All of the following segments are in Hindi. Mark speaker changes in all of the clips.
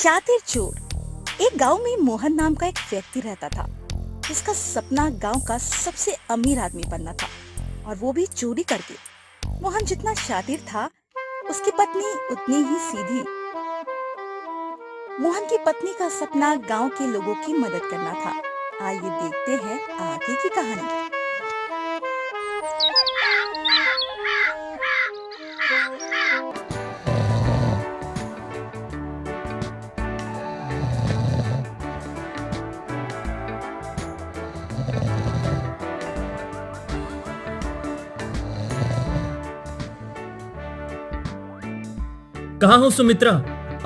Speaker 1: शातिर चोर। एक गांव में मोहन नाम का एक व्यक्ति रहता था जिसका सपना गांव का सबसे अमीर आदमी बनना था, और वो भी चोरी करके। मोहन जितना शातिर था, उसकी पत्नी उतनी ही सीधी। मोहन की पत्नी का सपना गांव के लोगों की मदद करना था। आइए देखते हैं आगे की कहानी।
Speaker 2: कहाँ हो सुमित्रा?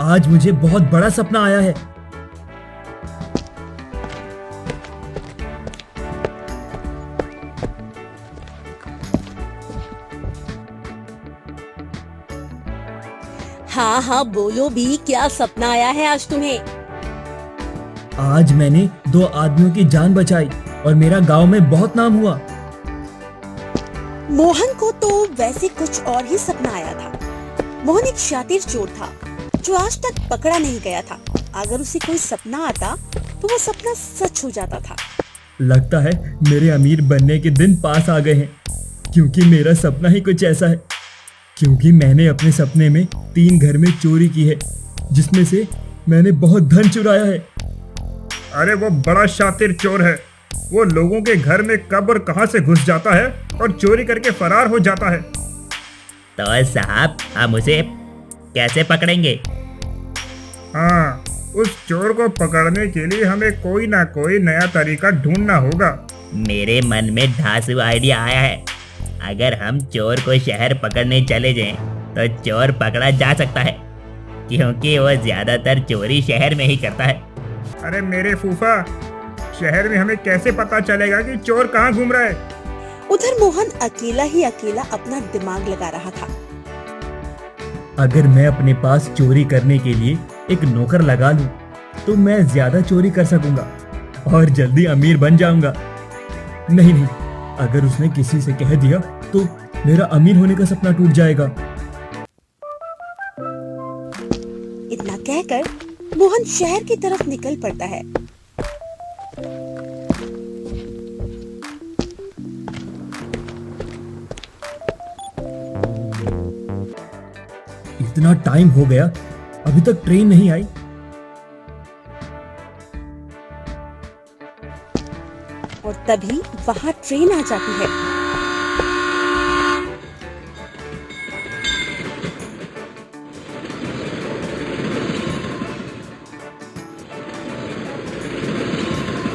Speaker 2: आज मुझे बहुत बड़ा सपना आया है।
Speaker 1: हाँ हाँ बोलो भी, क्या सपना आया है आज तुम्हें?
Speaker 2: आज मैंने 2 आदमियों की जान बचाई और मेरा गांव में बहुत नाम हुआ।
Speaker 1: मोहन को तो वैसे कुछ और ही सपना आया था। मोहन एक शातिर चोर था जो आज तक पकड़ा नहीं गया था। अगर उसे कोई सपना आता तो वो सपना सच हो जाता था।
Speaker 2: लगता है मेरे अमीर बनने के दिन पास आ गए हैं, क्योंकि मेरा सपना ही कुछ ऐसा है। क्योंकि मैंने अपने सपने में 3 घर में चोरी की है, जिसमें से मैंने बहुत धन चुराया है।
Speaker 3: अरे वो बड़ा शातिर चोर है। वो लोगों के घर में कब और कहां से घुस जाता है और चोरी करके फरार हो जाता है।
Speaker 4: तो साहब, हम उसे कैसे पकड़ेंगे?
Speaker 3: हाँ, उस चोर को पकड़ने के लिए हमें कोई ना कोई नया तरीका ढूंढना होगा।
Speaker 4: मेरे मन में धांसू आइडिया आया है। अगर हम चोर को शहर पकड़ने चले जाएं, तो चोर पकड़ा जा सकता है, क्योंकि वो ज्यादातर चोरी शहर में ही करता है।
Speaker 3: अरे मेरे फूफा, शहर में हमें कैसे पता चलेगा कि चोर कहाँ घूम रहा है?
Speaker 1: उधर मोहन अकेला ही अकेला अपना दिमाग लगा रहा था।
Speaker 2: अगर मैं अपने पास चोरी करने के लिए एक नौकर लगा लूं, तो मैं ज्यादा चोरी कर सकूंगा और जल्दी अमीर बन जाऊंगा। नहीं, अगर उसने किसी से कह दिया तो मेरा अमीर होने का सपना टूट जाएगा।
Speaker 1: इतना कहकर मोहन शहर की तरफ निकल पड़ता है।
Speaker 2: इतना टाइम हो गया, अभी तक ट्रेन नहीं आई।
Speaker 1: और तभी वहां ट्रेन आ जाती है।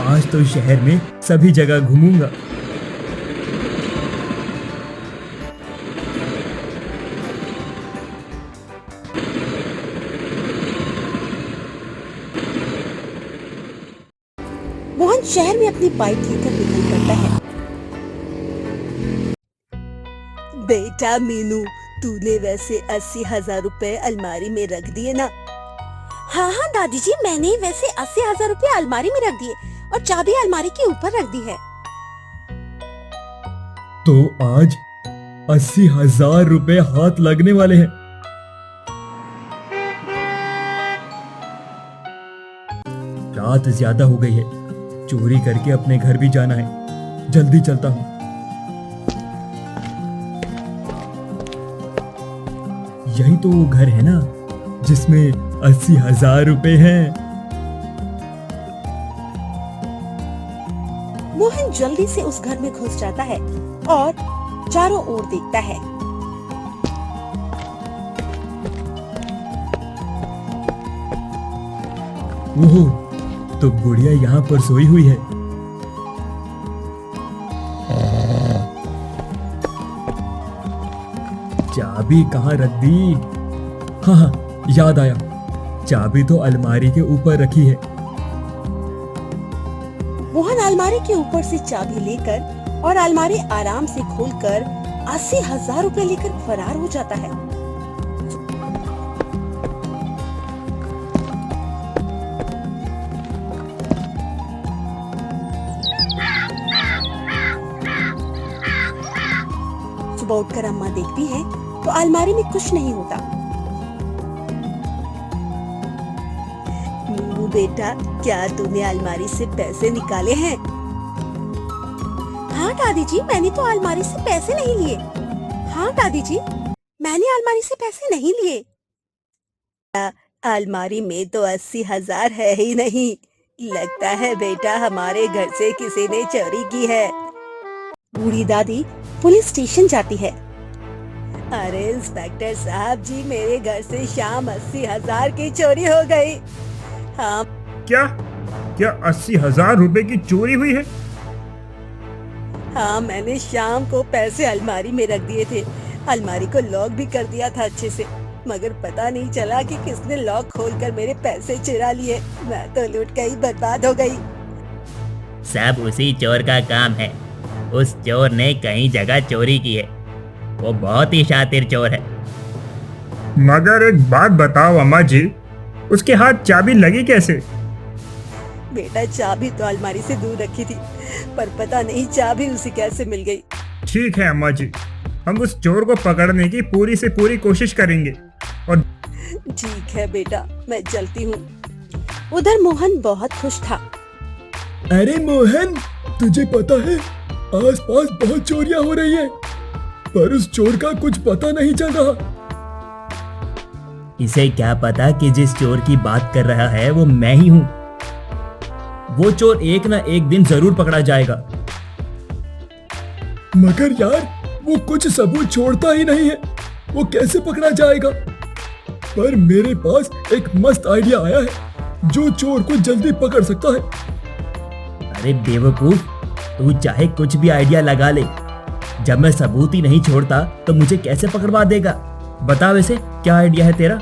Speaker 2: आज तो शहर में सभी जगह घूमूंगा।
Speaker 1: मोहन शहर में अपनी बाइक लेकर निकल पड़ता है। बेटा मीनू, तूने वैसे 80,000 रुपए अलमारी में रख दिए ना? हाँ हाँ दादी जी, मैंने वैसे 80,000 रुपए अलमारी में रख दिए और चाबी अलमारी के ऊपर रख दी है।
Speaker 2: तो आज 80,000 रुपए हाथ लगने वाले हैं। रात ज्यादा हो गई है, चोरी करके अपने घर भी जाना है। जल्दी चलता हूँ। यही तो वो घर है ना, जिसमें 80,000 रुपए हैं।
Speaker 1: मोहन जल्दी से उस घर में घुस जाता है और चारों ओर देखता है।
Speaker 2: ओह, तो गुड़िया यहाँ पर सोई हुई है। चाबी कहाँ रख दी? हाँ, याद आया, चाबी तो अलमारी के ऊपर रखी है।
Speaker 1: मोहन अलमारी के ऊपर से चाबी लेकर और अलमारी आराम से खोलकर 80,000 रुपए लेकर फरार हो जाता है। सुबह उठकर अम्मा देखती है तो अलमारी में कुछ नहीं होता। बेटा, क्या तूने अलमारी से पैसे निकाले हैं? हाँ दादी जी, मैंने तो अलमारी से पैसे नहीं लिए। हाँ दादी जी, मैंने अलमारी से पैसे नहीं लिए। अलमारी में तो 80,000 है ही नहीं। लगता है बेटा हमारे घर से किसी ने चोरी की है। बूढ़ी दादी पुलिस स्टेशन जाती है। अरे इंस्पेक्टर साहब जी, मेरे घर से शाम 80,000 की चोरी हो गई। हाँ।
Speaker 3: क्या क्या 80,000 रुपए की चोरी हुई है?
Speaker 1: हाँ, मैंने शाम को पैसे अलमारी में रख दिए थे। अलमारी को लॉक भी कर दिया था अच्छे से, मगर पता नहीं चला कि किसने लॉक खोलकर मेरे पैसे चुरा लिए। मैं तो लूट गई, बर्बाद हो गई।
Speaker 4: सब उसी चोर का काम है। उस चोर ने कई जगह चोरी की है। वो बहुत ही शातिर चोर है।
Speaker 3: मगर एक बात बताओ अम्मा जी, उसके हाथ चाबी लगी कैसे?
Speaker 1: बेटा, चाबी तो अलमारी से दूर रखी थी, पर पता नहीं चाबी उसे कैसे मिल गई।
Speaker 3: ठीक है अम्मा जी, हम उस चोर को पकड़ने की पूरी से पूरी कोशिश करेंगे। और
Speaker 1: ठीक है बेटा, मैं चलती हूँ। उधर मोहन बहुत खुश था।
Speaker 2: अरे मोहन, तुझे पता है आसपास बहुत चोरियां हो रही है, पर उस चोर का कुछ पता नहीं चल रहा।
Speaker 4: इसे क्या पता कि जिस चोर की बात कर रहा है वो मैं ही हूँ। वो चोर एक ना एक दिन जरूर पकड़ा जाएगा।
Speaker 2: मगर यार, वो कुछ सबूत छोड़ता ही नहीं है, वो कैसे पकड़ा जाएगा? पर मेरे पास एक मस्त आइडिया आया है जो चोर को जल्दी पकड़ सकता है।
Speaker 4: अरे बेवकूफ, तू चाहे कुछ भी आइडिया लगा ले, जब मैं सबूत ही नहीं छोड़ता तो मुझे कैसे पकड़वा देगा? बता वैसे क्या आइडिया है तेरा?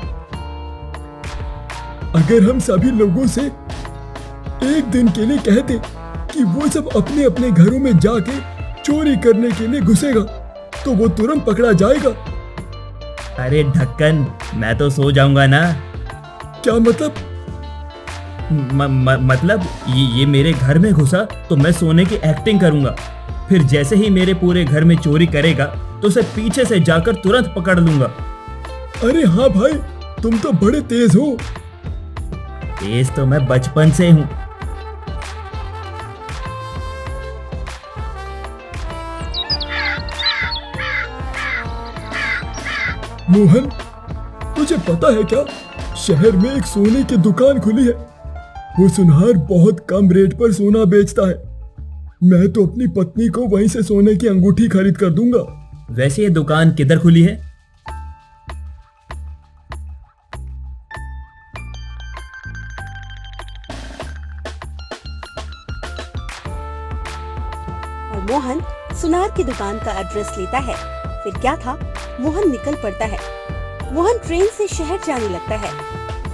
Speaker 2: अगर हम सभी लोगों से एक दिन के लिए कहते कि वो सब अपने अपने घरों में जाके चोरी करने के लिए घुसेगा, तो वो तुरंत पकड़ा जाएगा।
Speaker 4: अरे ढक्कन, मैं तो सो जाऊंगा ना।
Speaker 2: क्या मतलब?
Speaker 4: मतलब ये मेरे घर में घुसा तो मैं सोने की एक्टिंग करूंगा, फिर जैसे ही मेरे पूरे घर में चोरी करेगा तो उसे पीछे से जाकर तुरंत पकड़ लूंगा।
Speaker 2: अरे हाँ भाई, तुम तो बड़े तेज हो।
Speaker 4: तेज तो मैं बचपन से हूँ।
Speaker 2: मोहन, तुझे पता है क्या, शहर में एक सोने की दुकान खुली है। वो सुनहार बहुत कम रेट पर सोना बेचता है। मैं तो अपनी पत्नी को वहीं से सोने की अंगूठी खरीद कर दूंगा।
Speaker 4: वैसे ये दुकान किधर खुली है?
Speaker 1: और मोहन सुनार की दुकान का एड्रेस लेता है। फिर क्या था, मोहन निकल पड़ता है। मोहन ट्रेन से शहर जाने लगता है।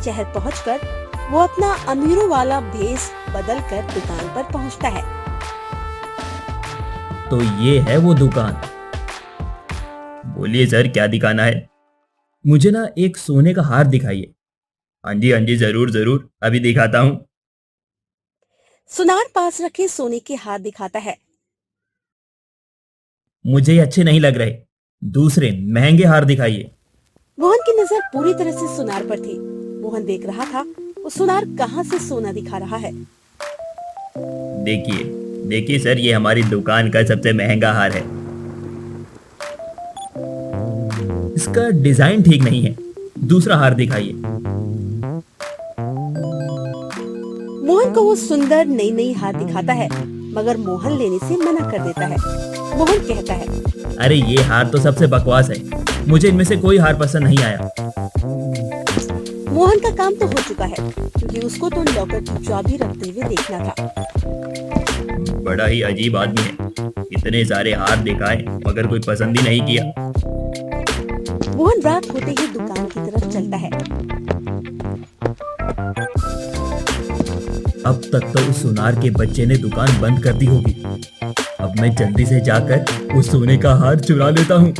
Speaker 1: शहर पहुंचकर वो अपना अमीरों वाला भेष बदल कर दुकान पर पहुंचता है।
Speaker 4: तो ये है वो दुकान। बोलिए सर, क्या दिखाना है? मुझे ना एक सोने का हार दिखाइए। हाँ जी, जरूर जरूर, अभी दिखाता हूँ।
Speaker 1: सुनार पास रखे सोने के हार दिखाता है।
Speaker 4: मुझे ये अच्छे नहीं लग रहे, दूसरे महंगे हार दिखाइए।
Speaker 1: मोहन की नजर पूरी तरह से सुनार पर थी। मोहन देख रहा था वो सुनार कहाँ से सोना दिखा रहा है।
Speaker 4: देखिए देखिए सर, ये हमारी दुकान का सबसे महंगा हार है। इसका डिजाइन ठीक नहीं है, दूसरा हार दिखाइए।
Speaker 1: मोहन को वो सुंदर नई नई हार दिखाता है, मगर मोहन लेने से मना कर देता है। मोहन कहता है,
Speaker 4: अरे ये हार तो सबसे बकवास है, मुझे इनमें से कोई हार पसंद नहीं आया।
Speaker 1: मोहन का काम तो हो चुका है, क्योंकि उसको तो लॉकर की चाबी रखते हुए देखना था।
Speaker 4: बड़ा ही अजीब आदमी है, इतने सारे हार दिखाए मगर कोई पसंद ही नहीं किया।
Speaker 1: मोहन रात होते ही दुकान की तरफ चलता है।
Speaker 4: अब तक तो उस सुनार के बच्चे ने दुकान बंद कर दी होगी। अब मैं जल्दी से जाकर उस सोने का हार चुरा लेता हूँ।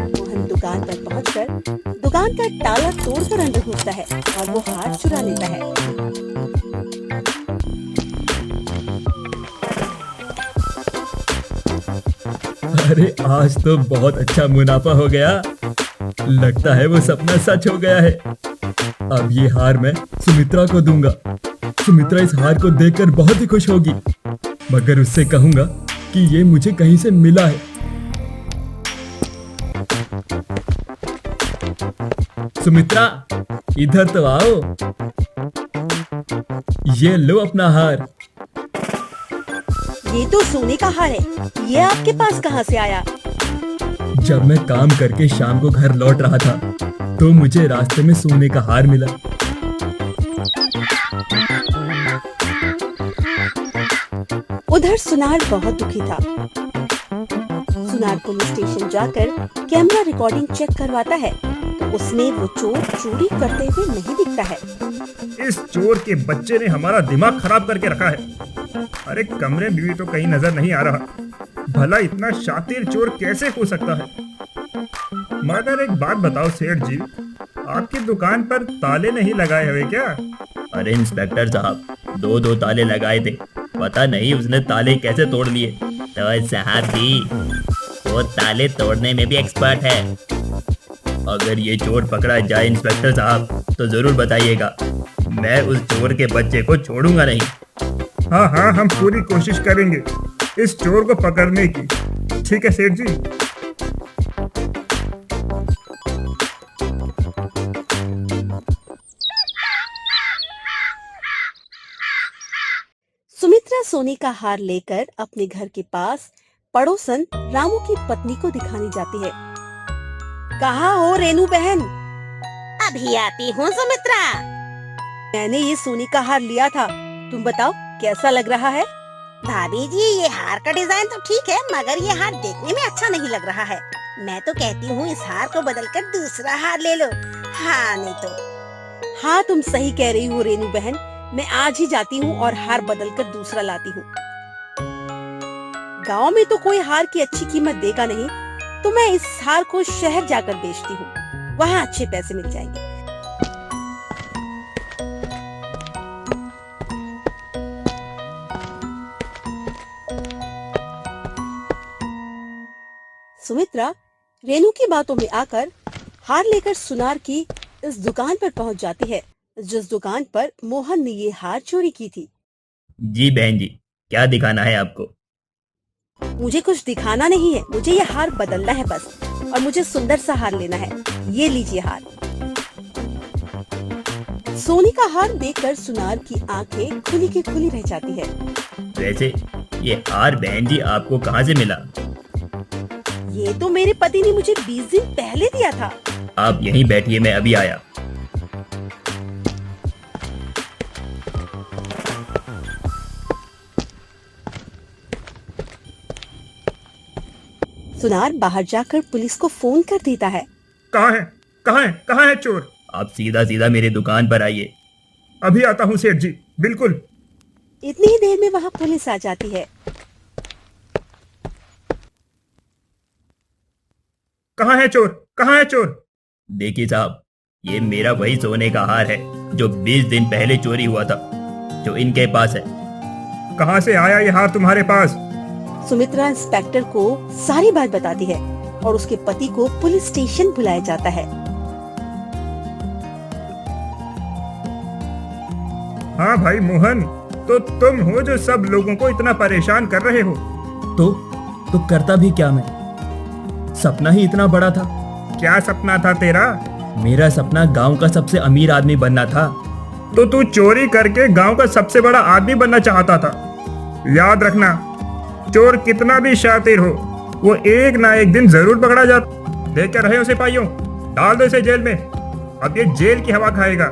Speaker 1: मोहन दुकान पर पहुंचकर दुकान का ताला तोड़कर अंदर घुसता है और वो हार चुरा लेता है।
Speaker 2: अरे आज तो बहुत अच्छा मुनाफा हो गया। लगता है वो सपना सच हो गया है। अब ये हार मैं सुमित्रा को दूंगा। सुमित्रा इस हार को देखकर बहुत ही खुश होगी, मगर उससे कहूंगा कि ये मुझे कहीं से मिला है। सुमित्रा, इधर तो आओ। ये लो अपना हार।
Speaker 1: ये तो सोने का हार है, ये आपके पास कहाँ से आया?
Speaker 2: जब मैं काम करके शाम को घर लौट रहा था तो मुझे रास्ते में सोने का हार मिला।
Speaker 1: उधर सुनार बहुत दुखी था। सुनार पुलिस स्टेशन जाकर कैमरा रिकॉर्डिंग चेक करवाता है तो उसमें वो चोर चोरी करते हुए नहीं दिखता है।
Speaker 3: इस चोर के बच्चे ने हमारा दिमाग खराब करके रखा है। अरे कमरे में भी तो कहीं नजर नहीं आ रहा। भला इतना शातिर चोर कैसे हो सकता है? मगर एक बात बताओ सेठ जी, आपकी दुकान पर ताले नहीं लगाए हुए क्या?
Speaker 4: अरे इंस्पेक्टर साहब, दो ताले लगाए थे, पता नहीं उसने ताले कैसे तोड़ लिए। तो साहब जी, वो ताले तोड़ने में भी एक्सपर्ट है। अगर ये चोर पकड़ा जाए इंस्पेक्टर साहब तो जरूर बताइएगा, मैं उस चोर के बच्चे को छोड़ूंगा नहीं।
Speaker 3: हाँ हाँ, हम पूरी कोशिश करेंगे इस चोर को पकड़ने की। ठीक है सेठ जी।
Speaker 1: सुमित्रा सोने का हार लेकर अपने घर के पास पड़ोसन रामू की पत्नी को दिखाने जाती है। कहाँ हो रेनू बहन?
Speaker 5: अभी आती हूँ सुमित्रा।
Speaker 1: मैंने ये सोने का हार लिया था, तुम बताओ कैसा लग रहा है?
Speaker 5: भाभी जी, ये हार का डिजाइन तो ठीक है, मगर ये हार देखने में अच्छा नहीं लग रहा है। मैं तो कहती हूँ इस हार को बदलकर दूसरा हार ले लो। हाँ नहीं तो।
Speaker 1: हाँ, तुम सही कह रही हो रेनू बहन, मैं आज ही जाती हूँ और हार बदलकर दूसरा लाती हूँ। गांव में तो कोई हार की अच्छी कीमत देगा नहीं, तो मैं इस हार को शहर जाकर बेचती हूँ, वहाँ अच्छे पैसे मिल जाएंगे। सुमित्रा रेनू की बातों में आकर हार लेकर सुनार की इस दुकान पर पहुंच जाती है, जिस दुकान पर मोहन ने ये हार चोरी की थी।
Speaker 4: जी बहन जी, क्या दिखाना है आपको?
Speaker 1: मुझे कुछ दिखाना नहीं है, मुझे ये हार बदलना है बस, और मुझे सुंदर सा हार लेना है। ये लीजिए हार। सोने का हार देखकर सुनार की आंखें खुली की खुली रह जाती है।
Speaker 4: वैसे ये हार बहन जी आपको कहाँ से मिला?
Speaker 1: ये तो मेरे पति ने मुझे 20 दिन पहले दिया था।
Speaker 4: आप यहीं बैठिए, मैं अभी आया।
Speaker 1: सुनार बाहर जाकर पुलिस को फोन कर देता है।
Speaker 3: कहाँ है? कहाँ है? कहाँ है चोर?
Speaker 4: आप सीधा सीधा मेरी दुकान पर आइए।
Speaker 3: अभी आता हूँ सेठ जी, बिल्कुल।
Speaker 1: इतनी ही देर में वहाँ पुलिस आ जाती है।
Speaker 3: कहाँ है चोर? कहाँ है चोर?
Speaker 4: देखिए साहब, ये मेरा वही सोने का हार है जो 20 दिन पहले चोरी हुआ था, जो इनके पास है।
Speaker 3: कहाँ से आया ये हार तुम्हारे पास?
Speaker 1: सुमित्रा इंस्पेक्टर को सारी बात बताती है और उसके पति को पुलिस स्टेशन बुलाया जाता है।
Speaker 3: हाँ भाई मोहन, तो तुम हो जो सब लोगों को इतना परेशान कर रहे हो।
Speaker 2: तो करता भी क्या मैं? सपना ही इतना बड़ा था।
Speaker 3: क्या सपना था तेरा?
Speaker 2: मेरा सपना गांव का सबसे अमीर आदमी बनना था।
Speaker 3: तो तू चोरी करके गांव का सबसे बड़ा आदमी बनना चाहता था। याद रखना, चोर कितना भी शातिर हो, वो एक ना एक दिन जरूर पकड़ा जाता। देख कर रहे हो सिपाहियों, डाल दो इसे जेल में। अब ये जेल की हवा खाएगा।